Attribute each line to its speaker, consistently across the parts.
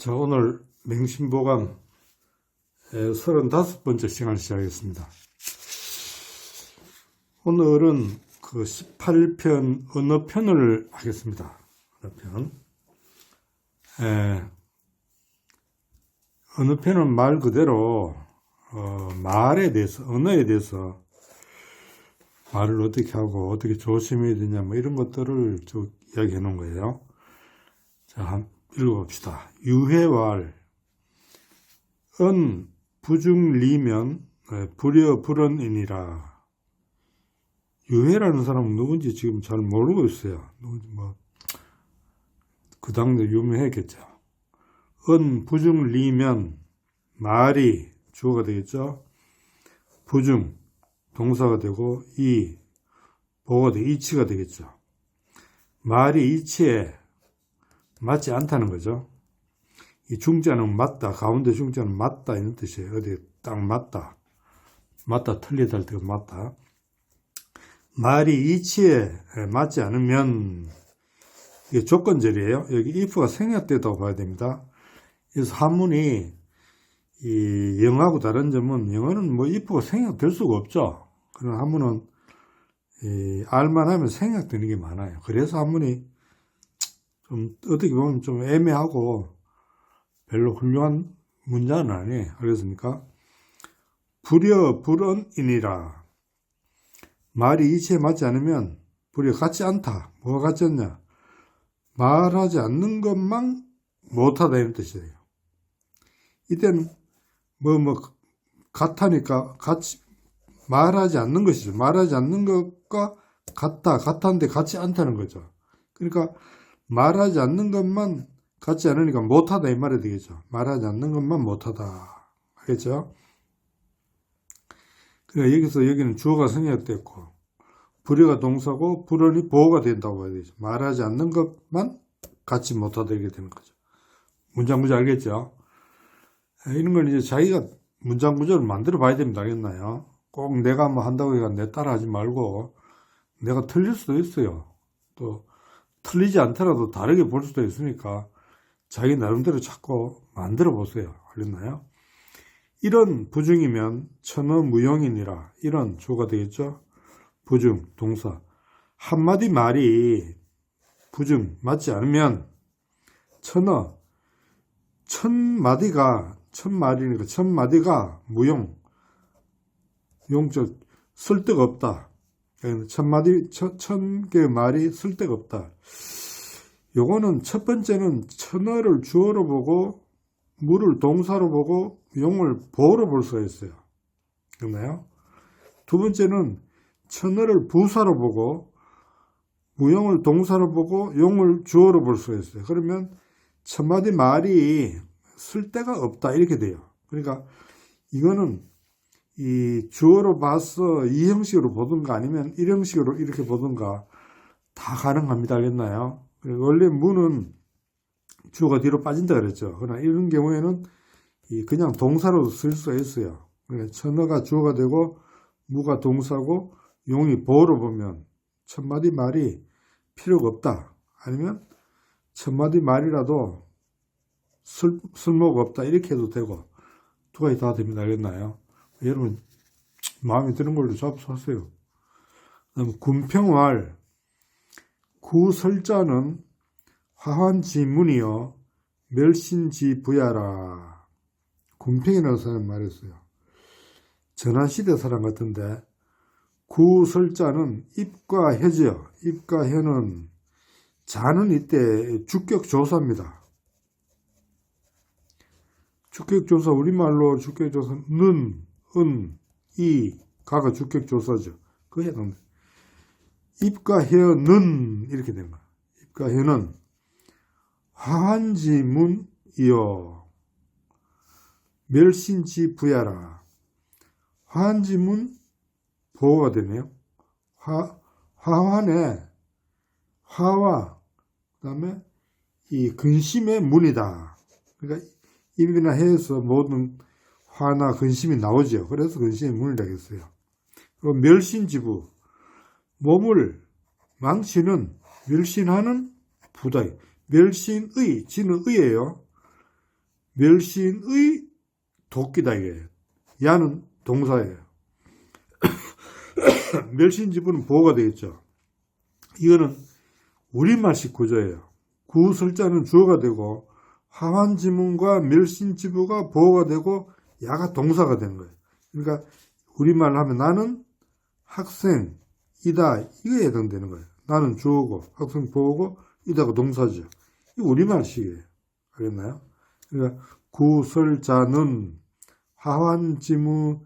Speaker 1: 자, 오늘 맹신보감 35번째 시간을 시작하겠습니다. 오늘은 그 18편 어느 편을 하겠습니다. 어느 편. 어느 편은 말 그대로 말에 대해서, 언어에 대해서 말을 어떻게 하고 어떻게 조심해야 되냐 뭐 이런 것들을 쭉 이야기해 놓은 거예요. 자, 한번 읽어봅시다. 유해왈 은 부중리면 불여 불언이니라. 유해라는 사람은 누군지 지금 잘 모르고 있어요. 누군지 뭐 그 당대 유명했겠죠. 은 부중리면 말이 주어가 되겠죠. 부중 동사가 되고 이 보가 되고 이치가 되겠죠. 말이 이치에 맞지 않다는 거죠. 이 중자는 맞다, 가운데 중자는 맞다 이런 뜻이에요. 어디 딱 맞다, 맞다 틀리다 할 때 맞다. 말이 이치에 맞지 않으면 이게 조건절이에요. 여기 if가 생략되다고 봐야 됩니다. 그래서 한문이 이 영어하고 다른 점은 영어는 뭐 if가 생략될 수가 없죠. 그러나 한문은 알만 하면 생략되는 게 많아요. 그래서 한문이 좀 어떻게 보면 좀 애매하고 별로 훌륭한 문장은 아니에요. 알겠습니까? 불여 불언이니라. 말이 이치에 맞지 않으면 불여 같지 않다. 뭐가 같지 않냐? 말하지 않는 것만 못하다 이런 뜻이에요. 이때는 뭐 같다니까 같이 말하지 않는 것이죠. 말하지 않는 것과 같다는데 같지 않다는 거죠. 그러니까 말하지 않는 것만 같지 않으니까 못하다 이 말이 되겠죠. 말하지 않는 것만 못하다. 알겠죠? 그러니까 여기는 주어가 생략됐고 불여가 동사고 불언이 보호가 된다고 봐야 되죠. 말하지 않는 것만 같이 못하다 이렇게 되는 거죠. 문장 구조 알겠죠? 이런 걸 이제 자기가 문장 구조를 만들어 봐야 됩니다. 알겠나요? 꼭 내가 뭐 한다고 해서 내 따라 하지 말고 내가 틀릴 수도 있어요. 또 틀리지 않더라도 다르게 볼 수도 있으니까 자기 나름대로 자꾸 만들어 보세요. 알겠나요? 이런 부중이면 천어 무용이니라. 이런 주어가 되겠죠? 부중, 동사. 한마디 말이 부중, 맞지 않으면 천어, 천마디니까 천마디가 무용, 용적, 쓸데가 없다. 천 개의 말이 쓸데가 없다. 요거는 첫 번째는 천어를 주어로 보고 무를 동사로 보고 용을 보어로 볼 수가 있어요. 그렇나요? 두 번째는 천어를 부사로 보고 무용을 동사로 보고 용을 주어로 볼 수가 있어요. 그러면 천마디 말이 쓸데가 없다 이렇게 돼요. 그러니까 이거는 이 주어로 봐서 이 형식으로 보든가 아니면 일 형식으로 이렇게 보든가 다 가능합니다. 알겠나요? 원래 무는 주어가 뒤로 빠진다 그랬죠. 그러나 이런 경우에는 그냥 동사로 쓸 수가 있어요. 그러니까 천어가 주어가 되고 무가 동사고 용이 보어로 보면 천마디 말이 필요가 없다. 아니면 천마디 말이라도 쓸모가 없다. 이렇게 해도 되고 두 가지 다 됩니다. 알겠나요? 여러분 마음에 드는 걸로 잡수하세요. 그다음 군평왈 구설자는 화환지문이여 멸신지부야라. 군평이라는 사람이 말했어요. 전환시대 사람 같은데 구설자는 입과 혀죠. 입과 혀는 자는 이때 주격조사입니다. 주격조사 우리말로 주격조사 는, 은, 이, 가가 주격조사죠. 그 해당. 입과 혀는 이렇게 되는 거야. 입과 혀는 화환지문이여 멸신지부야라. 화환지문 보호가 되네요. 화환에 화와 그다음에 이 근심의 문이다. 그러니까 입이나 혀에서 모든 화나 근심이 나오죠. 그래서 근심의 문이라고 했어요. 그리고 멸신지부 몸을 망치는 멸신하는 부다. 멸신의, 지는 의예요. 멸신의 도끼다 이게. 야는 동사예요. 멸신 지부는 보호가 되겠죠. 이거는 우리말식 구조예요. 구설자는 주어가 되고 하환 지문과 멸신 지부가 보호가 되고 야가 동사가 되는 거예요. 그러니까 우리말로 하면 나는 학생이다 이거에 해당되는 거예요. 나는 주어고 학생 보호고 이다가 동사죠. 이거 우리말식이에요. 알겠나요? 그러니까 구설자는 하환 지문이요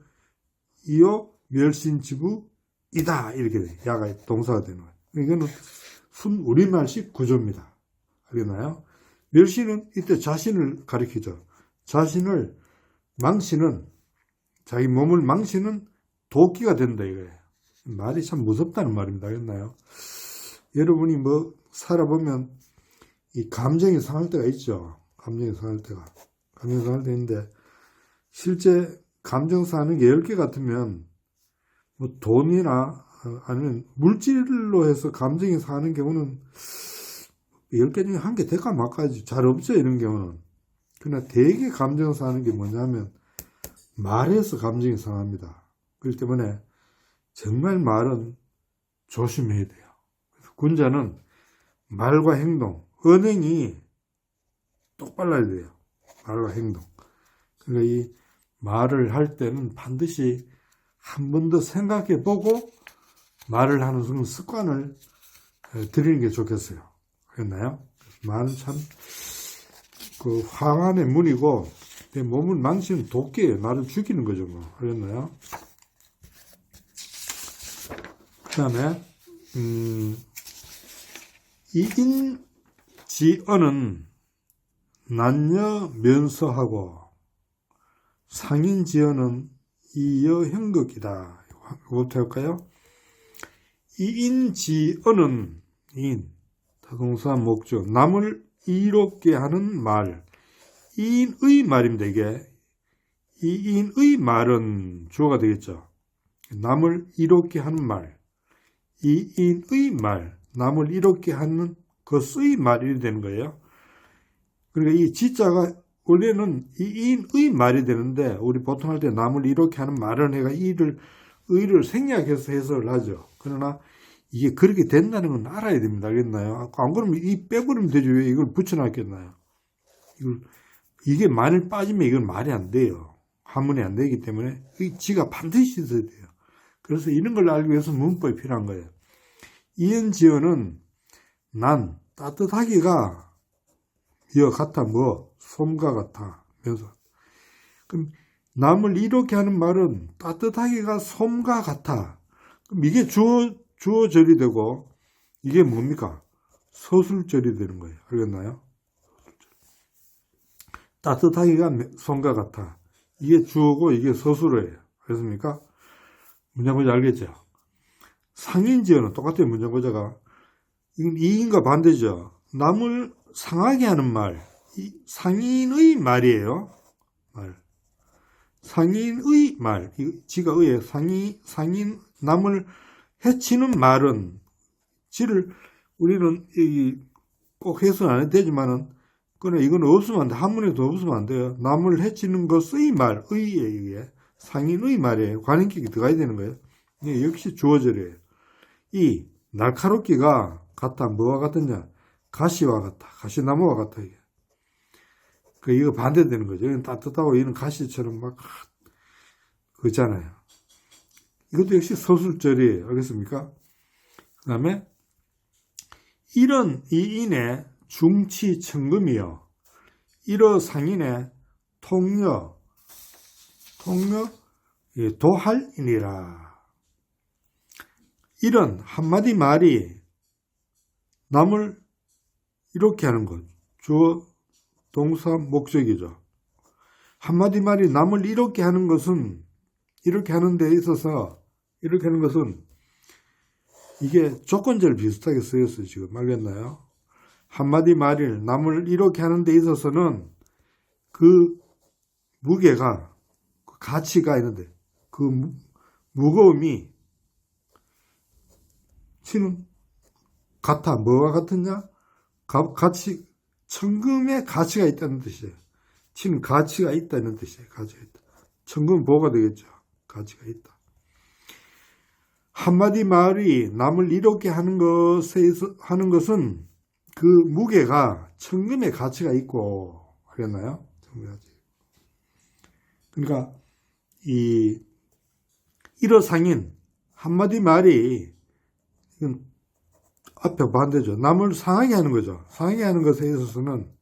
Speaker 1: 멸신 지부이다 이렇게 돼. 야가 동사가 되는 거예요. 이거는 순 우리말식 구조입니다. 알겠나요? 멸시는 이때 자신을 가리키죠. 자신을 망치는, 자기 몸을 망치는 도끼가 된다 이거예요. 말이 참 무섭다는 말입니다. 알겠나요? 여러분이 뭐 살아보면 이 감정이 상할 때가 있죠. 감정이 상할 때가. 감정이 상할 때 있는데 실제 감정 상하는 게 10개 같으면 뭐 돈이나 아니면 물질로 해서 감정이 상하는 경우는 10개 중에 1개 될까 말까지 잘 없죠. 이런 경우는. 그러나 되게 감정 상하는 게 뭐냐면 말에서 감정이 상합니다. 그렇기 때문에 정말 말은 조심해야 돼요. 그래서 군자는 말과 행동, 언행이 똑발라야 돼요. 말과 행동. 그러니까 이 말을 할 때는 반드시 한 번 더 생각해 보고 말을 하는 그런 습관을 들이는 게 좋겠어요. 그랬나요? 말은 참 그 화환의 문이고 내 몸을 망치는 도끼예요. 나를 죽이는 거죠. 뭐. 그랬나요? 그 다음에 이인지어는 난여면서하고 상인지어는 이여형극이다. 이거부터 할까요? 이인지어는 인, 타동사 목적, 남을 이롭게 하는 말, 이인의 말입니다. 이게 이인의 말은 주어가 되겠죠. 남을 이롭게 하는 말, 이인의 말, 남을 이롭게 하는 것의 말이 되는 거예요. 그러니까 이 지자가 원래는 이인의 말이 되는데 우리 보통 할 때 남을 이롭게 하는 말은 해가 의를 생략해서 해석을 하죠. 그러나 이게 그렇게 된다는 건 알아야 됩니다. 알겠나요? 안 그러면 이 빼버리면 되죠. 왜 이걸 붙여놨겠나요? 이게 만일 빠지면 이건 말이 안 돼요. 한문이 안 되기 때문에 이 지가 반드시 있어야 돼요. 그래서 이런 걸 알기 위해서 문법이 필요한 거예요. 이은지어는 난, 따뜻하기가 여 같아 뭐 솜과 같아 면서 그럼 남을 이렇게 하는 말은 따뜻하기가 솜과 같아. 그럼 이게 주어절이 되고 이게 뭡니까? 서술절이 되는 거예요. 알겠나요? 따뜻하기가 솜과 같아. 이게 주어고 이게 서술어예요. 알겠습니까? 문장고자 알겠죠? 상인지어는 똑같아요. 문장고자가. 이건 이인과 반대죠. 남을 상하게 하는 말. 상인의 말이에요. 말. 상인의 말. 지가 의에 상인, 남을 해치는 말은, 지를, 우리는 꼭 해서는 안 해도 되지만은, 그러나 이건 없으면 안 돼. 한문에도 없으면 안 돼요. 남을 해치는 것의 말, 의에 이게. 상인의 말이에요. 관행격이 들어가야 되는 거예요. 이게 역시 주어절이에요. 이 날카롭기가 같아. 뭐와 같느냐? 가시와 같아. 가시나무와 같아. 이게. 이거 반대되는 거죠. 이건 따뜻하고 이런 가시처럼 막, 그잖아요. 이것도 역시 서술절이에요. 알겠습니까? 그 다음에, 이런 이인의 중치 청금이요. 이러 상인의 통여, 도할이니라. 이런 한마디 말이 남을 이렇게 하는 것. 주어, 동사, 목적이죠. 한마디 말이 남을 이렇게 하는 것은, 이렇게 하는 데 있어서, 이렇게 하는 것은, 이게 조건절 비슷하게 쓰였어요. 지금 알겠나요? 한마디 말을 남을 이렇게 하는 데 있어서는 그 무게가, 그 가치가 있는데, 그 무거움이, 치는 같아. 뭐와 같으냐? 가치, 천금의 가치가 있다는 뜻이에요. 치는 가치가 있다 이런 뜻이에요. 가치가 있다. 천금 보호가 되겠죠. 가치가 있다. 한마디 말이 남을 이롭게 하는 것은 그 무게가 천금의 가치가 있고 그랬나요? 그러니까 이 일어상인 한마디 말이 이건 앞에 반대죠. 남을 상하게 하는 거죠. 상하게 하는 것에 있어서는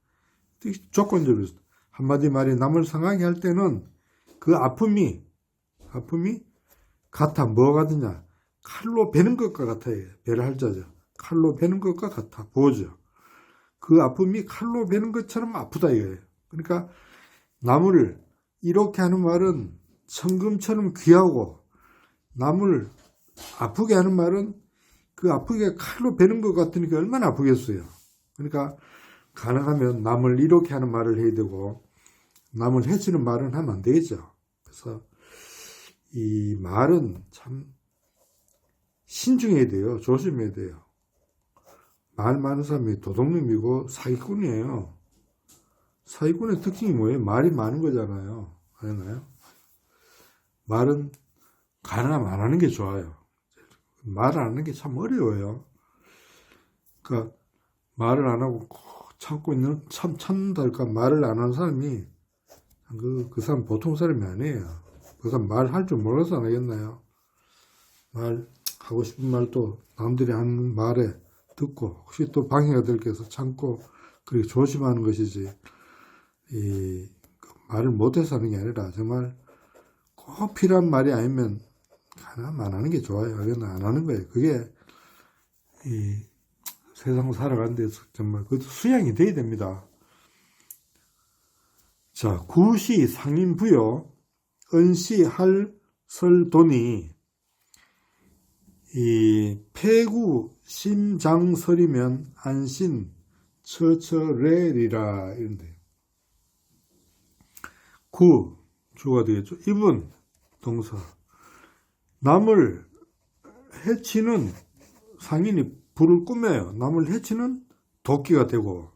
Speaker 1: 조건적으로 한마디 말이 남을 상하게 할 때는 그 아픔이 같아. 뭐가 같으냐? 칼로 베는 것과 같아요. 베를 할자죠. 칼로 베는 것과 같아. 보죠. 그 아픔이 칼로 베는 것처럼 아프다 이거예요. 그러니까 남을 이렇게 하는 말은 천금처럼 귀하고 남을 아프게 하는 말은 그 아프게 칼로 베는 것 같으니까 얼마나 아프겠어요. 그러니까 가능하면 남을 이렇게 하는 말을 해야 되고 남을 해치는 말은 하면 안 되겠죠. 그래서 이 말은 참 신중해야 돼요. 조심해야 돼요. 말 많은 사람이 도둑놈이고 사기꾼이에요. 사기꾼의 특징이 뭐예요? 말이 많은 거잖아요. 아니나요? 말은 가능하면 안 하는 게 좋아요. 말을 안 하는 게 참 어려워요. 그러니까 말을 안 하고 참고 있는, 참는달까 말을 안 하는 사람이 그 사람 보통 사람이 아니에요. 그 사람 말할 줄 몰라서 안 하겠나요? 말하고 싶은 말도 남들이 하는 말에 듣고 혹시 또 방해가 될 게 해서 참고 그렇게 조심하는 것이지 말을 못해서 하는 게 아니라 정말 꼭 필요한 말이 아니면 가능하면 안 하는 게 좋아요. 그건 안 하는 거예요. 그게 세상 살아가는 데서 정말 그것도 수양이 돼야 됩니다. 자, 구시 상인부여 은시 할설돈이 이 폐구 심장설이면 안신 처처레리라 이런데요. 구 주가 되겠죠. 입은 동사. 남을 해치는 상인이 불을 꾸며요. 남을 해치는 도끼가 되고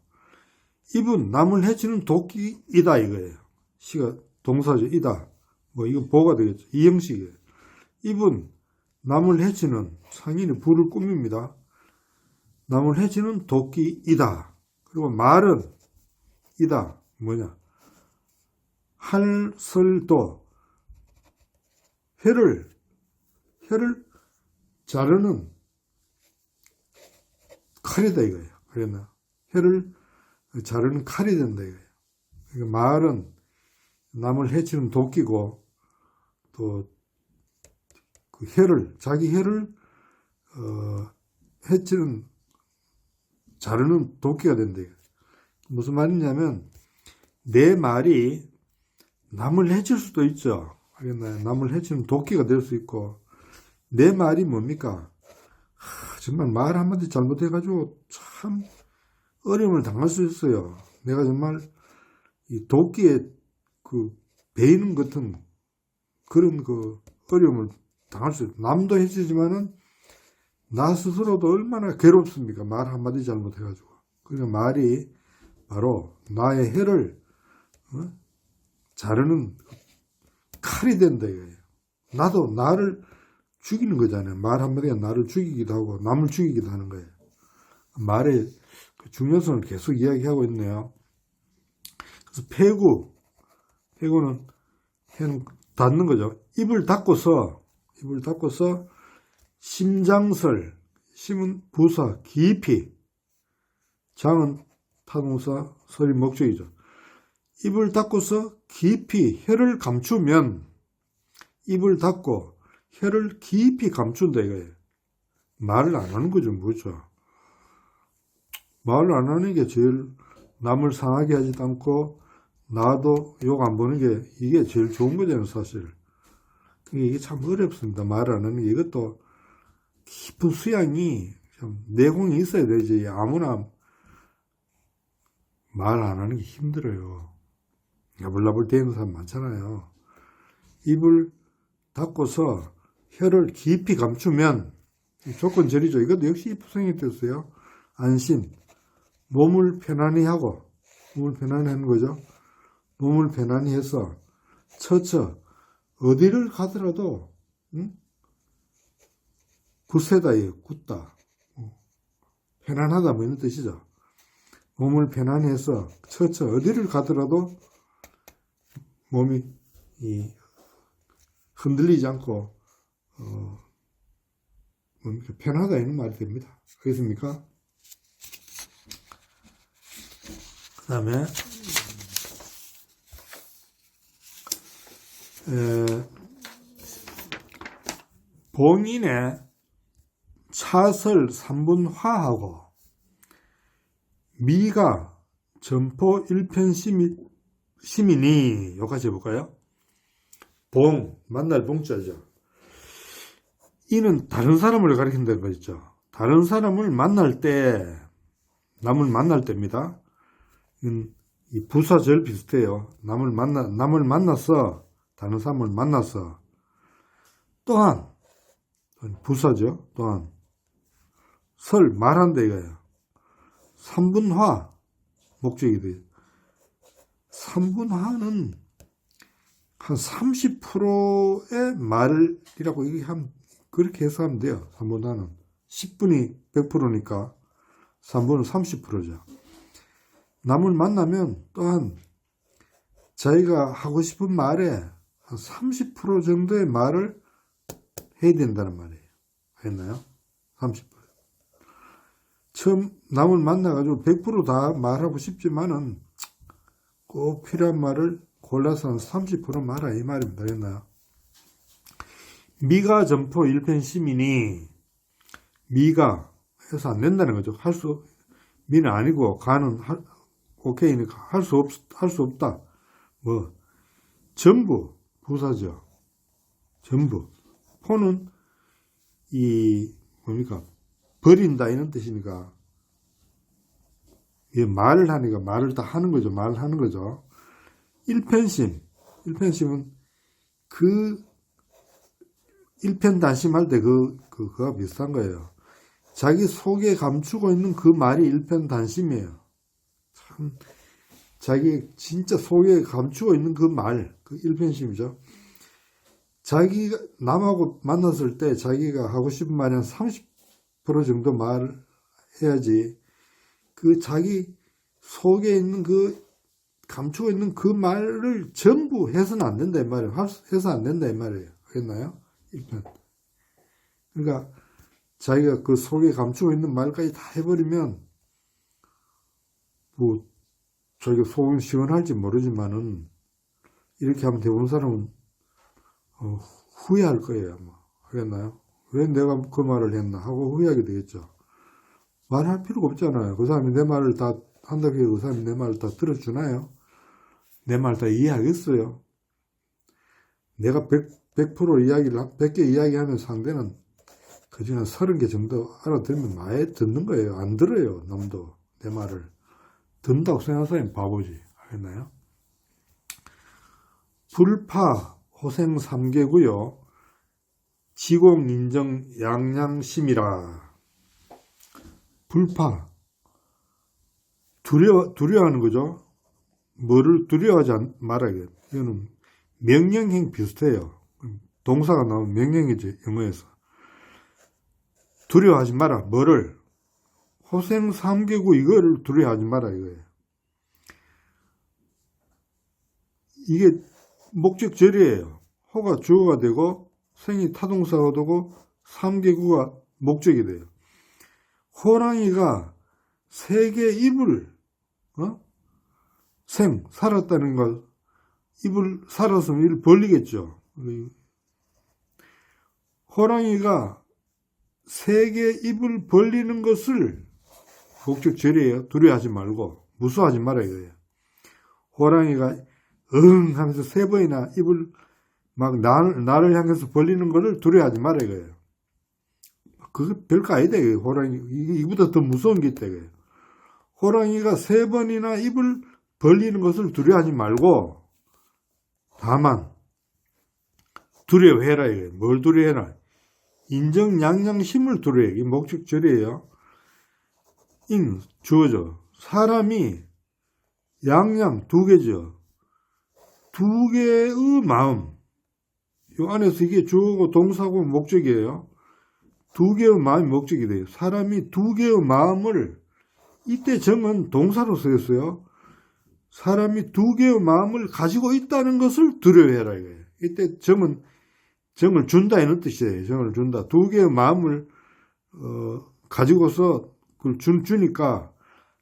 Speaker 1: 입은 남을 해치는 도끼이다 이거예요. 시가 동사죠. 이다. 뭐 이거 보가 되겠죠. 이 형식이에요. 입은 남을 해치는 상인이 불을 꾸밉니다. 남을 해치는 도끼이다. 그리고 말은 이다. 뭐냐? 할설도 혀를 자르는 칼이다 이거예요. 그랬나? 혀를 자르는 칼이 된다 이거예요. 그러니까 말은 남을 해치는 도끼고 또 그 혀를 자기 혀를 해치는 자르는 도끼가 된다 이거예요. 무슨 말이냐면 내 말이 남을 해칠 수도 있죠. 알겠나요? 남을 해치는 도끼가 될 수 있고 내 말이 뭡니까? 정말 말 한마디 잘못해가지고 참 어려움을 당할 수 있어요. 내가 정말 이 도끼에 그 베이는 같은 그런 그 어려움을 당할 수 있어요. 남도 해치지만은 나 스스로도 얼마나 괴롭습니까? 말 한마디 잘못해가지고. 그러니까 말이 바로 나의 혀를 자르는 칼이 된다 이거예요. 나도 나를 죽이는 거잖아요. 말 한마디가 나를 죽이기도 하고 남을 죽이기도 하는 거예요. 말의 그 중요성을 계속 이야기하고 있네요. 그래서 폐구는 혀는 닫는 거죠. 입을 닫고서 심장설, 심은 부사, 깊이, 장은 타동사, 설이 목적이죠. 입을 닫고서 깊이 혀를 감추면 입을 닫고 혀를 깊이 감춘다 이거예요. 말을 안 하는 거죠. 뭐죠? 말을 안 하는 게 제일 남을 상하게 하지도 않고 나도 욕 안 보는 게 이게 제일 좋은 거잖아요. 사실. 이게 참 어렵습니다. 말을 안 하는 게. 이것도 깊은 수양이 좀 내공이 있어야 되지. 아무나 말 안 하는 게 힘들어요. 야불나불 대는 사람 많잖아요. 입을 닫고서 혀를 깊이 감추면 조건절이죠. 이것도 역시 입성이 됐어요. 안심, 몸을 편안히 하는 거죠. 몸을 편안히 해서 처처 어디를 가더라도 굳세다, 굳다, 편안하다 뭐 이런 뜻이죠. 몸을 편안히 해서 처처 어디를 가더라도 몸이 흔들리지 않고 편하다 이런 말이 됩니다. 알겠습니까? 그 다음에 봉인의 차설 3분화하고 미가 점포 1편 시민이 여기까지 해볼까요? 봉, 만날 봉자죠. 이는 다른 사람을 가리킨다는 거 있죠. 다른 사람을 만날 때, 남을 만날 때입니다. 이 부사절 비슷해요. 남을 만나서, 다른 사람을 만나서, 또한, 부사죠. 또한, 말한다 이거예요. 3분화, 목적이 돼요. 3분화는 한 30%의 말이라고 그렇게 해석하면 돼요. 3분화는 10분이 100%니까 3분은 30%죠. 남을 만나면 또한 자기가 하고 싶은 말에 한 30% 정도의 말을 해야 된다는 말이에요. 알겠나요? 30%. 처음 남을 만나가지고 100% 다 말하고 싶지만은 꼭 필요한 말을 골라서 한 30% 말아 이 말입니다. 알겠나요? 미가 점포 1편 시민이 미가 해서 안 된다는 거죠. 미는 아니고 가는 오케이니까 할 수 없다. 뭐 전부 부사죠. 전부. 포는 뭡니까? 버린다 이런 뜻이니까 말을 하니까 말을 다 하는 거죠. 말을 하는 거죠. 1편심은 그 1편단심할 때 그거가 비슷한 거예요. 자기 속에 감추고 있는 그 말이 1편단심이에요. 참 자기 진짜 속에 감추고 있는 그 말, 그 1편심이죠. 자기가 남하고 만났을 때 자기가 하고 싶은 말이 한 30% 정도 말을 해야지 그 자기 속에 있는 그 감추고 있는 그 말을 전부 해서는 안 된다 이 말이에요. 해서 안 된다 이 말이에요. 알겠나요? 1편. 그러니까 자기가 그 속에 감추고 있는 말까지 다 해버리면 뭐 자기가 속은 시원할지 모르지만은 이렇게 하면 대부분 사람은 후회할 거예요. 아마. 알겠나요? 왜 내가 그 말을 했나 하고 후회하게 되겠죠. 말할 필요가 없잖아요. 그 사람이 내 말을 다 한다고 해서 그 사람이 내 말을 다 들어주나요? 내 말 다 이해하겠어요? 내가 100% 이야기를, 100개 이야기하면 상대는 그중에 30개 정도 알아들으면 아예 듣는 거예요. 안 들어요. 놈도 내 말을. 듣는다고 생각하면 바보지. 알겠나요? 불파, 호생 3개고요. 지공, 인정, 양양심이라. 불파. 두려워하는 거죠. 뭐를 두려워하지 말아야. 이거는 명령행 비슷해요. 동사가 나오면 명령이지, 영어에서. 두려워하지 마라. 뭐를? 호생 3개고 이거를 두려워하지 마라 이거예요. 이게 목적절이에요. 호가 주어가 되고 생이 타동사가 되고 3개구가 목적이 돼요. 호랑이가 3개 입을 살았다는 걸 입을 살았으면 입을 벌리겠죠. 호랑이가 3개 입을 벌리는 것을 목적절이에요. 두려워하지 말고 무서워하지 마라 이거예요. 호랑이가 응 하면서 3번이나 입을 막 나를 향해서 벌리는 것을 두려워하지 마라 이거예요. 그거 별거 아니다 이거예요. 호랑이 이보다 더 무서운 게 있다 이거예요. 호랑이가 3번이나 입을 벌리는 것을 두려워하지 말고 다만 두려워해라 이거예요. 뭘 두려워해라? 인정 양양심을 두려워해. 이게 목적절이에요. 주어져. 사람이 양양 2개죠. 두 개의 마음, 요 안에서 이게 주어고 동사고 목적이에요. 두 개의 마음이 목적이 돼요. 사람이 두 개의 마음을, 이때 정은 동사로 쓰였어요. 사람이 두 개의 마음을 가지고 있다는 것을 두려워해라 이거예요. 이때 정을 준다 이런 뜻이에요. 정을 준다. 두 개의 마음을 가지고서 그걸 주니까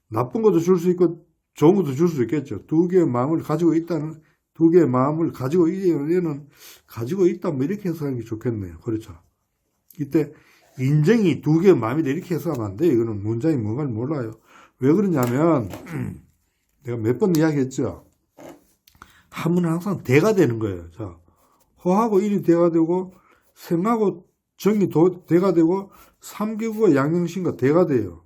Speaker 1: 나쁜 것도 줄 수 있고 좋은 것도 줄 수 있겠죠. 두 개의 마음을 가지고 있다는, 두 개의 마음을 가지고 얘는 가지고 있다 뭐 이렇게 해석하는 게 좋겠네요. 그렇죠. 이때 인정이 두 개의 마음이다 이렇게 해석하면 안 돼요. 이거는 문장이 뭔가 몰라요. 왜 그러냐면 내가 몇 번 이야기했죠. 한문은 항상 대가 되는 거예요. 자, 호하고 일이 대가 되고 생하고 정이 대가 되고 삼계구가 양형신과 대가 돼요.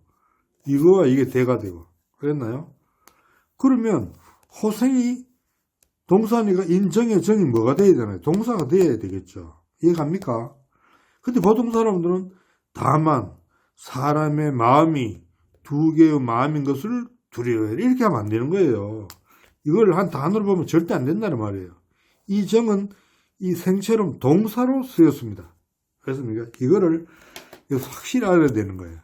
Speaker 1: 이거와 이게 대가 되고. 그랬나요? 그러면 호생이 동사니까 인정의 정이 뭐가 돼야 되나요? 동사가 돼야 되겠죠. 이해갑니까? 근데 보통 사람들은 다만 사람의 마음이 두 개의 마음인 것을 두려워해. 이렇게 하면 안 되는 거예요. 이걸 한 단어로 보면 절대 안 된다는 말이에요. 이 정은 이 생처럼 동사로 쓰였습니다. 그렇습니까? 이거를 확실히 알아야 되는 거예요.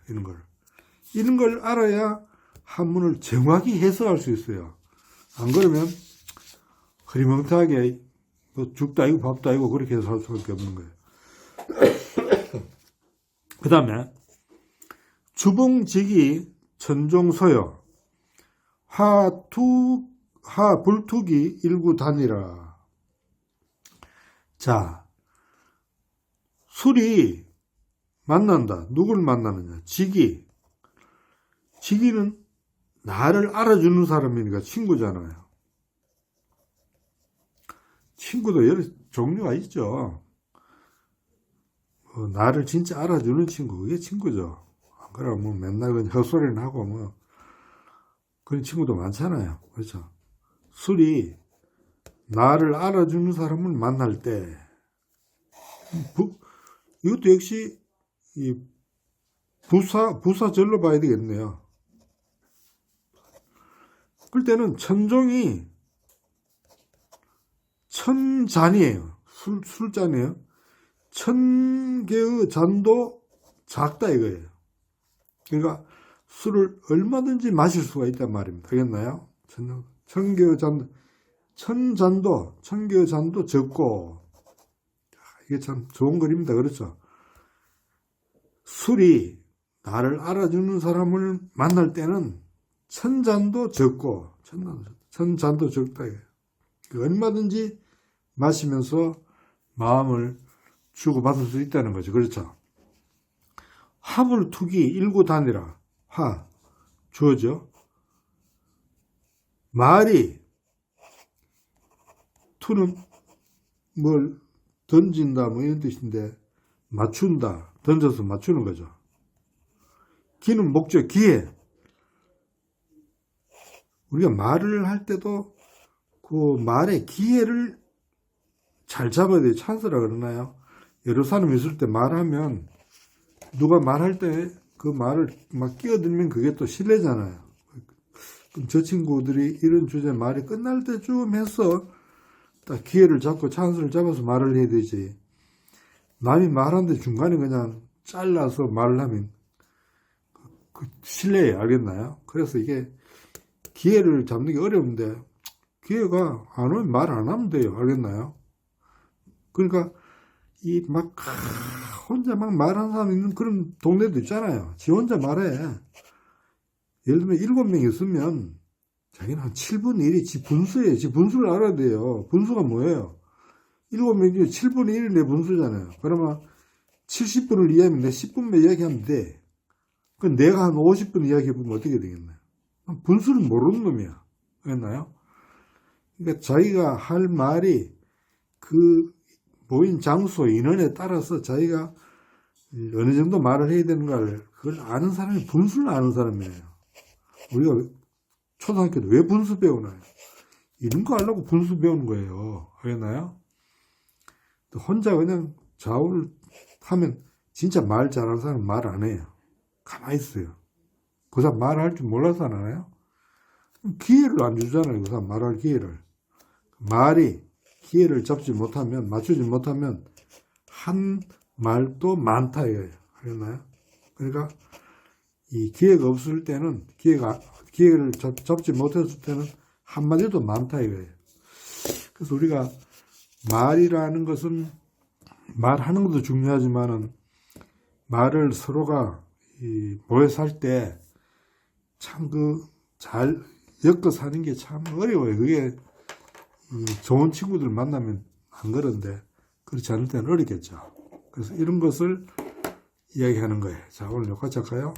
Speaker 1: 이런 걸 알아야 한문을 정확히 해석할 수 있어요. 안 그러면 흐리멍텅하게 뭐 죽도 아니고 밥도 아니고 그렇게 해석할 수밖에 없는 거예요. 그 다음에 주봉직이 천종서여 하불투기 일구단이라. 자, 술이 만난다. 누굴 만나느냐? 직이는 나를 알아주는 사람이니까 친구잖아요. 친구도 여러 종류가 있죠. 나를 진짜 알아주는 친구, 그게 친구죠. 안 그러면 뭐 맨날 그냥 헛소리는 하고 뭐 그런 친구도 많잖아요. 그렇죠. 술이 나를 알아주는 사람을 만날 때 이것도 역시 이 부사절로 봐야 되겠네요. 그럴 때는 천종이 천잔이에요. 술잔이에요. 1000개의 잔도 작다 이거예요. 그러니까 술을 얼마든지 마실 수가 있단 말입니다. 알겠나요? 1000개의 잔도, 1000개의 잔도 적고, 이게 참 좋은 글입니다. 그렇죠? 술이 나를 알아주는 사람을 만날 때는 1000잔도 적고, 1000잔도 적다 이거예요. 얼마든지 마시면서 마음을 주고받을 수 있다는 거죠. 그렇죠? 합을투기 일구단이라. 주어죠. 말이 투는 뭘 던진다 뭐 이런 뜻인데 맞춘다. 던져서 맞추는 거죠. 기는 목적, 기회. 우리가 말을 할 때도 그 말의 기회를 잘 잡아야 돼요. 찬스라 그러나요? 여러 사람이 있을 때 말하면 누가 말할 때 그 말을 막 끼어들면 그게 또 실례잖아요. 그럼 저 친구들이 이런 주제 말이 끝날 때쯤 해서 딱 기회를 잡고 찬스를 잡아서 말을 해야 되지. 남이 말하는데 중간에 그냥 잘라서 말을 하면 그 실례예요. 알겠나요? 그래서 이게 기회를 잡는 게 어려운데 기회가 안 오면 말 안 하면 돼요. 알겠나요? 그러니까 이 막 혼자 막 말하는 사람 있는 그런 동네도 있잖아요. 지 혼자 말해. 예를 들면 7명 있으면 자기는 한 7분의 1이 지 분수예요. 지 분수를 알아야 돼요. 분수가 뭐예요? 7명 중에 7분의 1이 내 분수잖아요. 그러면 70분을 이야기하면 내 10분만 이야기하면 돼. 그럼 내가 한 50분 이야기해보면 어떻게 되겠나요? 분수를 모르는 놈이야. 알겠나요? 그러니까 자기가 할 말이 그 모인 장소, 인원에 따라서 자기가 어느 정도 말을 해야 되는가를 그걸 아는 사람이 분수를 아는 사람이에요. 우리가 초등학교 때 왜 분수 배우나요? 이런 거 하려고 분수 배우는 거예요. 알겠나요? 혼자 그냥 좌우를 하면 진짜 말 잘하는 사람은 말 안 해요. 가만히 있어요. 그 사람 말할 줄 몰라서 안 하나요? 기회를 안 주잖아요. 그 사람 말할 기회를. 말이 기회를 잡지 못하면, 맞추지 못하면 한 말도 많다 이거예요. 알겠나요? 그러니까 이 기회가 없을 때는 기회를 잡지 못했을 때는 한마디도 많다 이거예요. 그래서 우리가 말이라는 것은 말하는 것도 중요하지만은 말을 서로가 모여 살 때 참 잘 엮어 사는 게 참 어려워요. 그게 좋은 친구들 만나면 안 그런데 그렇지 않을 때는 어렵겠죠. 그래서 이런 것을 이야기하는 거예요. 자, 오늘 여기까지 할까요?